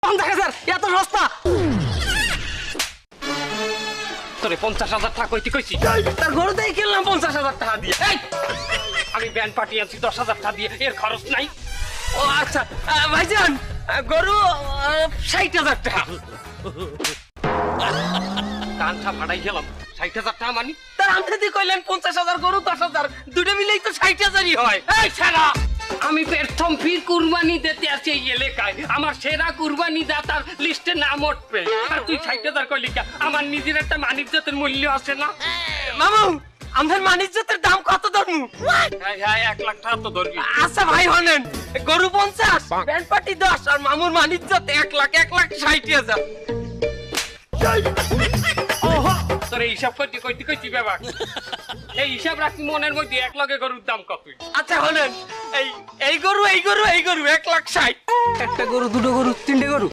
50,000 এত সস্তা তোরে 50,000 টাকা কইতে কইছি তার গরুতেই কিনলাম 50,000 টাকা দিয়ে আমি ব্যান্ড পার্টি আনছি 10,000 টাকা দিয়ে এর খরচ নাই ও আচ্ছা ভাইজান গরু 60,000 টাকা কানটা ফাটাই গেলাম 60,000 টাকা মানি তার আমতে দিয়ে কইলেন 50,000 গরু 10,000 দুটো মিলেই তো 60,000ই হয় এই ছাড়া আমি প্রথম ফির কুরবানি দিতে আসি এই এলাকায় আমার সেরা কুরবানি দাতার লিস্টে নাম উঠবে আর তুই 60,000 কইলি কা আমার নিজের একটা মানিজ্যতের মূল্য আছে না মামু আমাদের মানিজ্যতের দাম কত ধরমু হ্যাঁ হ্যাঁ 1 লাখ টাকা তো ধরবি আচ্ছা ভাই হনেন গরু 50 ব্যান্ড পার্টি 10 আর মামুর মানিজ্যত 1 লাখ 60,000 ওহো তোর হিসাব কইতে বাবা এই হিসাব রাখি মনের মধ্যে 1 লাখে গরুর দাম কত আচ্ছা হলেন এই গরু 1 লাখ 60 একটা গরু দুটো গরু তিনটে গরু